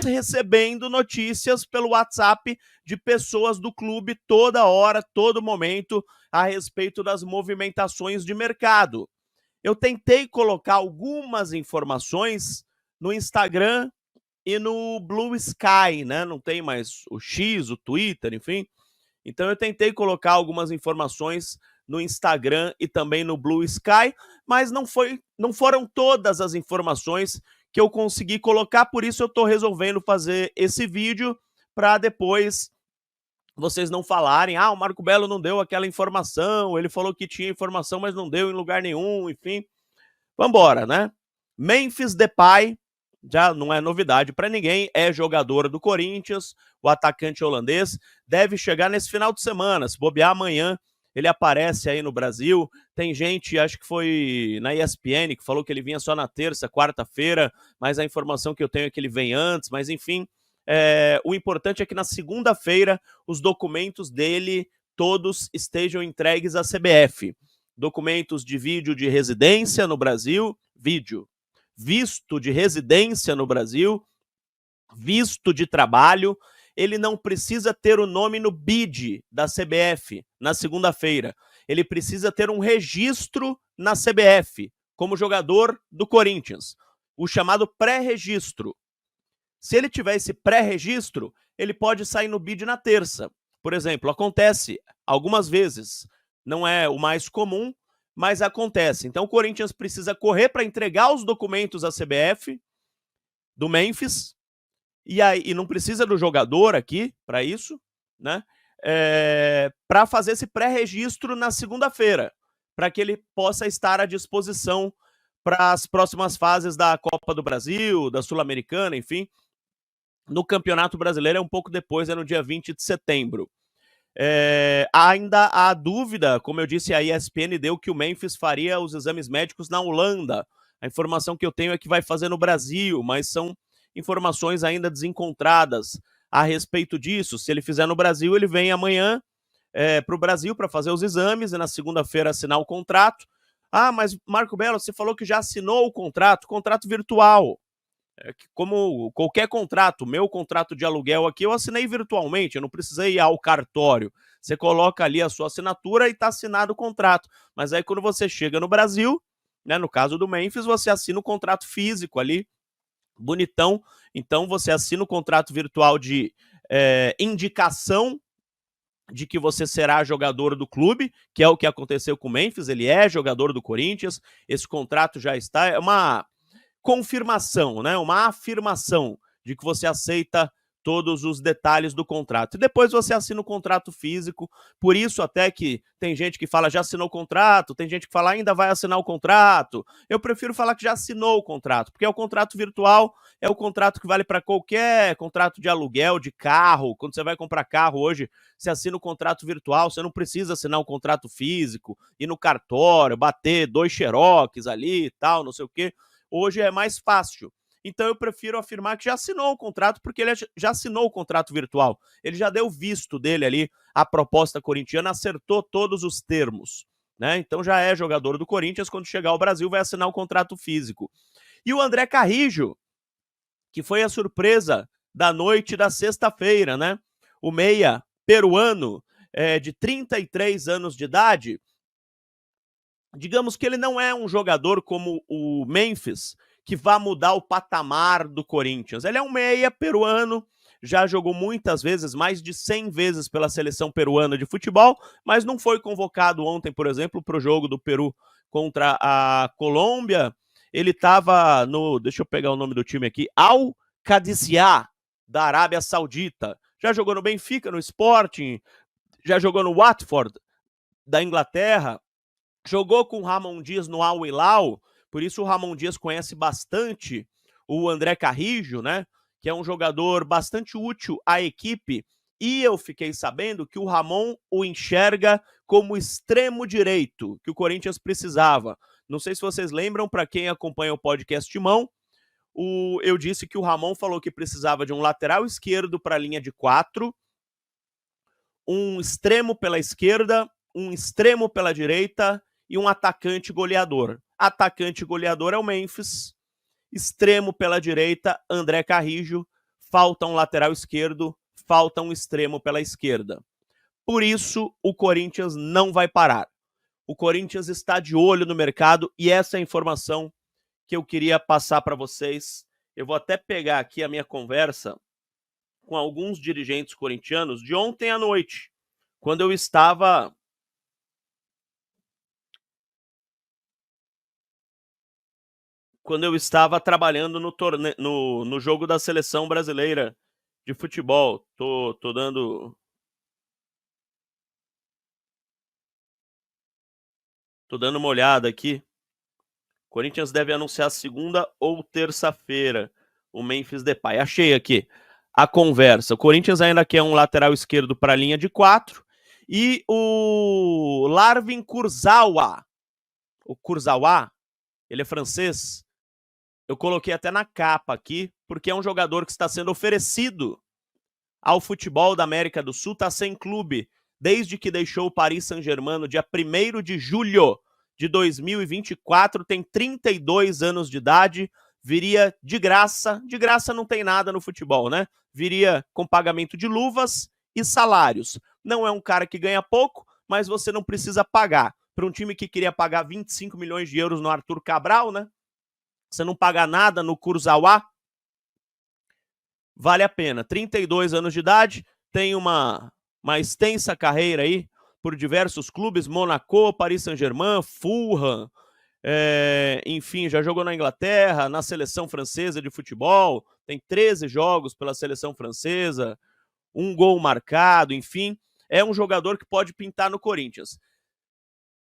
recebendo notícias pelo WhatsApp de pessoas do clube toda hora, todo momento, a respeito das movimentações de mercado. Eu tentei colocar algumas informações no Instagram e no Blue Sky, né? Não tem mais o X, o Twitter, enfim. Então eu tentei colocar algumas informações no Instagram e também no Blue Sky, mas não foram todas as informações que eu consegui colocar, por isso eu estou resolvendo fazer esse vídeo para depois vocês não falarem, o Marco Belo não deu aquela informação, ele falou que tinha informação, mas não deu em lugar nenhum, enfim. Vambora, né? Memphis Depay, já não é novidade para ninguém, é jogador do Corinthians, o atacante holandês, deve chegar nesse final de semana, se bobear amanhã, ele aparece aí no Brasil. Tem gente, acho que foi na ESPN, que falou que ele vinha só na terça, quarta-feira, mas a informação que eu tenho é que ele vem antes, mas enfim, o importante é que na segunda-feira os documentos dele todos estejam entregues à CBF. Documentos de vídeo de residência no Brasil, visto de residência no Brasil, visto de trabalho. Ele não precisa ter o nome no BID da CBF na segunda-feira. Ele precisa ter um registro na CBF como jogador do Corinthians, o chamado pré-registro. Se ele tiver esse pré-registro, ele pode sair no BID na terça. Por exemplo, acontece algumas vezes, não é o mais comum, mas acontece. Então o Corinthians precisa correr para entregar os documentos à CBF do Memphis, e não precisa do jogador aqui para isso, né? Para fazer esse pré-registro na segunda-feira, para que ele possa estar à disposição para as próximas fases da Copa do Brasil, da Sul-Americana, enfim. No Campeonato Brasileiro é um pouco depois, é no dia 20 de setembro. Ainda há dúvida, como eu disse, a ESPN deu que o Memphis faria os exames médicos na Holanda. A informação que eu tenho é que vai fazer no Brasil, mas são informações ainda desencontradas a respeito disso. Se ele fizer no Brasil, ele vem amanhã para o Brasil para fazer os exames e na segunda-feira assinar o contrato. Mas Marco Belo, você falou que já assinou o contrato virtual. Como qualquer contrato, meu contrato de aluguel aqui, eu assinei virtualmente, eu não precisei ir ao cartório. Você coloca ali a sua assinatura e está assinado o contrato. Mas aí quando você chega no Brasil, né, no caso do Memphis, você assina o contrato físico ali, bonitão. Então você assina o contrato virtual de indicação de que você será jogador do clube, que é o que aconteceu com o Memphis, ele é jogador do Corinthians, esse contrato já está, é uma confirmação, né? Uma afirmação de que você aceita todos os detalhes do contrato. E depois você assina o contrato físico, por isso até que tem gente que fala já assinou o contrato, tem gente que fala ainda vai assinar o contrato. Eu prefiro falar que já assinou o contrato, porque o contrato virtual é o contrato que vale para qualquer contrato de aluguel, de carro. Quando você vai comprar carro hoje, você assina o contrato virtual, você não precisa assinar um contrato físico, ir no cartório, bater 2 xerox ali e tal, não sei o quê. Hoje é mais fácil. Então eu prefiro afirmar que já assinou o contrato, porque ele já assinou o contrato virtual. Ele já deu visto dele ali, a proposta corintiana, acertou todos os termos, né? Então já é jogador do Corinthians, quando chegar ao Brasil vai assinar o contrato físico. E o André Carrijo, que foi a surpresa da noite da sexta-feira, né? O meia peruano, de 33 anos de idade, digamos que ele não é um jogador como o Memphis, que vai mudar o patamar do Corinthians. Ele é um meia peruano, já jogou muitas vezes, mais de 100 vezes pela seleção peruana de futebol, mas não foi convocado ontem, por exemplo, para o jogo do Peru contra a Colômbia. Ele estava no, deixa eu pegar o nome do time aqui, Al Qadisiyah, da Arábia Saudita. Já jogou no Benfica, no Sporting, já jogou no Watford, da Inglaterra, jogou com o Ramon Dias no Al Hilal, por isso o Ramon Dias conhece bastante o André Carrijo, né? Que é um jogador bastante útil à equipe. E eu fiquei sabendo que o Ramon o enxerga como extremo direito, que o Corinthians precisava. Não sei se vocês lembram, para quem acompanha o podcast Timão, eu disse que o Ramon falou que precisava de um lateral esquerdo para a linha de 4, um extremo pela esquerda, um extremo pela direita e um atacante goleador. Atacante goleador é o Memphis, extremo pela direita, André Carrijo, falta um lateral esquerdo, falta um extremo pela esquerda. Por isso, o Corinthians não vai parar. O Corinthians está de olho no mercado e essa é a informação que eu queria passar para vocês. Eu vou até pegar aqui a minha conversa com alguns dirigentes corintianos de ontem à noite, quando eu estava trabalhando no jogo da seleção brasileira de futebol. Tô dando uma olhada aqui. Corinthians deve anunciar segunda ou terça-feira o Memphis Depay. Achei aqui a conversa. O Corinthians ainda quer um lateral esquerdo para a linha de 4 e o Larvin Kurzawa. O Kurzawa, ele é francês. Eu coloquei até na capa aqui, porque é um jogador que está sendo oferecido ao futebol da América do Sul, está sem clube desde que deixou o Paris Saint-Germain no dia 1º de julho de 2024, tem 32 anos de idade, viria de graça não tem nada no futebol, né? Viria com pagamento de luvas e salários. Não é um cara que ganha pouco, mas você não precisa pagar. Para um time que queria pagar 25 milhões de euros no Arthur Cabral, né? Você não paga nada no Kurzawa, vale a pena. 32 anos de idade, tem uma extensa carreira aí por diversos clubes, Monaco, Paris Saint-Germain, Fulham, enfim, já jogou na Inglaterra, na seleção francesa de futebol, tem 13 jogos pela seleção francesa, um gol marcado, enfim, é um jogador que pode pintar no Corinthians.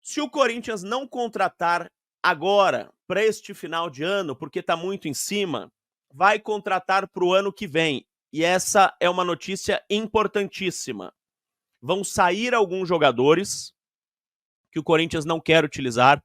Se o Corinthians não contratar agora, para este final de ano, porque está muito em cima, vai contratar para o ano que vem. E essa é uma notícia importantíssima. Vão sair alguns jogadores que o Corinthians não quer utilizar.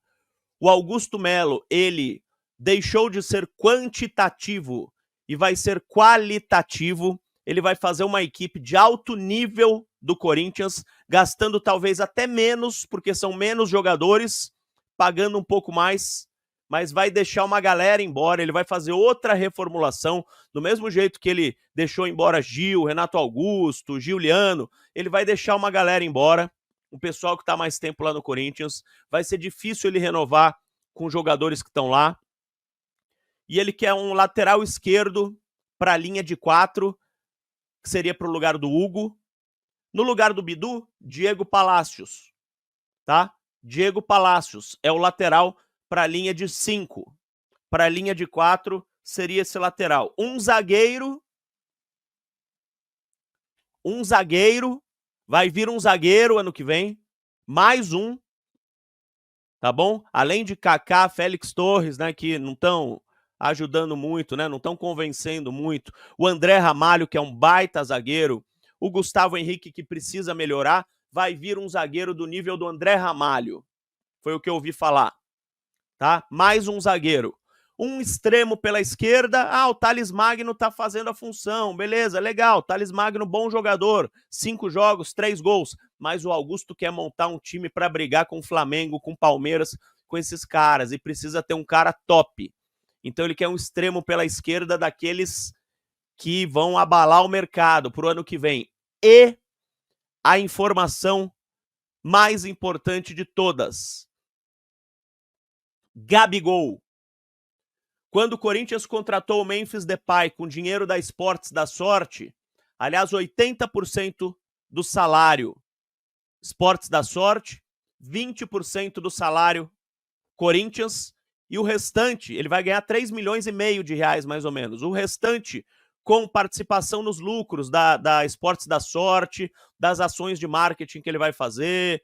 O Augusto Melo, ele deixou de ser quantitativo e vai ser qualitativo. Ele vai fazer uma equipe de alto nível do Corinthians, gastando talvez até menos, porque são menos jogadores, pagando um pouco mais, mas vai deixar uma galera embora, ele vai fazer outra reformulação, do mesmo jeito que ele deixou embora Gil, Renato Augusto, Giuliano, ele vai deixar uma galera embora, o pessoal que está mais tempo lá no Corinthians, vai ser difícil ele renovar com os jogadores que estão lá, e ele quer um lateral esquerdo para a linha de 4, que seria para o lugar do Hugo. No lugar do Bidu, Diego Palacios, tá? Diego Palacios é o lateral para a linha de 5. Para a linha de 4 seria esse lateral. Um zagueiro, vai vir um zagueiro ano que vem, mais um, tá bom? Além de Kaká, Félix Torres, né, que não estão ajudando muito, né, não estão convencendo muito. O André Ramalho, que é um baita zagueiro. O Gustavo Henrique, que precisa melhorar. Vai vir um zagueiro do nível do André Ramalho. Foi o que eu ouvi falar. Tá? Mais um zagueiro. Um extremo pela esquerda. O Thales Magno tá fazendo a função. Beleza, legal. Thales Magno, bom jogador. 5 jogos, 3 gols. Mas o Augusto quer montar um time para brigar com o Flamengo, com o Palmeiras, com esses caras. E precisa ter um cara top. Então ele quer um extremo pela esquerda daqueles que vão abalar o mercado pro ano que vem. E a informação mais importante de todas. Gabigol. Quando o Corinthians contratou o Memphis Depay com dinheiro da Esportes da Sorte, aliás, 80% do salário Esportes da Sorte, 20% do salário Corinthians, e o restante, ele vai ganhar 3,5 milhões de reais, mais ou menos. O restante com participação nos lucros da Esportes da Sorte, das ações de marketing que ele vai fazer,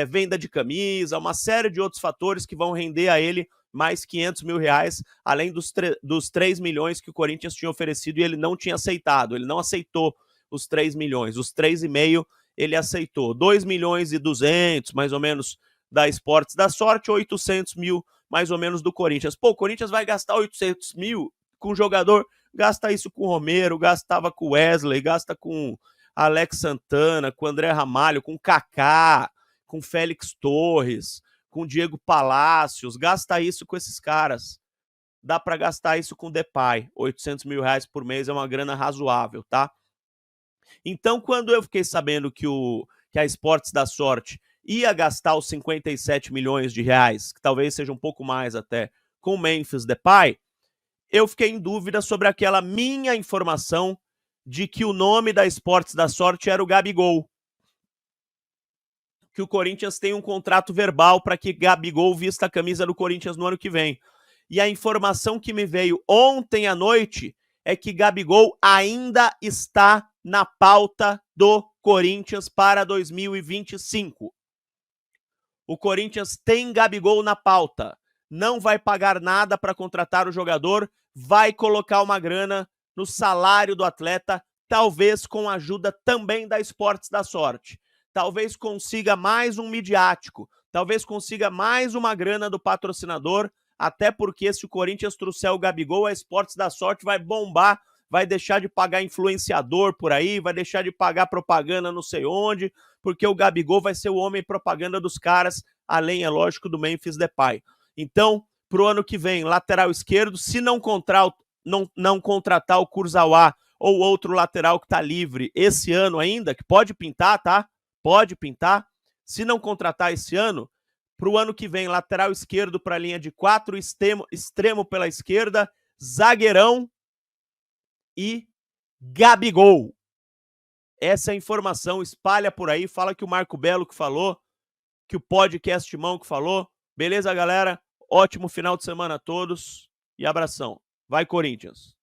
venda de camisa, uma série de outros fatores que vão render a ele mais 500 mil reais, além dos 3 milhões que o Corinthians tinha oferecido e ele não tinha aceitado. Ele não aceitou os 3 milhões, os 3,5 ele aceitou. 2 milhões e 200, mais ou menos, da Esportes da Sorte, 800 mil, mais ou menos, do Corinthians. Pô, o Corinthians vai gastar 800 mil com o jogador, gasta isso com o Romero, gastava com o Wesley, gasta com Alex Santana, com o André Ramalho, com o Kaká, com o Félix Torres, com o Diego Palacios, gasta isso com esses caras. dá para gastar isso com Depay. 800 mil reais por mês é uma grana razoável, tá? Então, quando eu fiquei sabendo que a Esportes da Sorte ia gastar os 57 milhões de reais, que talvez seja um pouco mais até, com o Memphis Depay, eu fiquei em dúvida sobre aquela minha informação de que o nome da Esportes da Sorte era o Gabigol. Que o Corinthians tem um contrato verbal para que Gabigol vista a camisa do Corinthians no ano que vem. E a informação que me veio ontem à noite é que Gabigol ainda está na pauta do Corinthians para 2025. O Corinthians tem Gabigol na pauta. Não vai pagar nada para contratar o jogador, vai colocar uma grana no salário do atleta, talvez com a ajuda também da Esportes da Sorte. Talvez consiga mais um midiático, talvez consiga mais uma grana do patrocinador, até porque se o Corinthians trouxer o Gabigol, a Esportes da Sorte vai bombar, vai deixar de pagar influenciador por aí, vai deixar de pagar propaganda não sei onde, porque o Gabigol vai ser o homem propaganda dos caras, além, é lógico, do Memphis Depay. Então, pro ano que vem, lateral esquerdo, se não contratar o Kurzawa ou outro lateral que tá livre esse ano ainda, que pode pintar, tá? Pode pintar. Se não contratar esse ano, pro ano que vem, lateral esquerdo para a linha de 4, extremo pela esquerda, zagueirão e Gabigol. Essa é a informação, espalha por aí, fala que o Marco Belo que falou, que o podcast Mão que falou. Beleza, galera? Ótimo final de semana a todos e abração. Vai, Corinthians!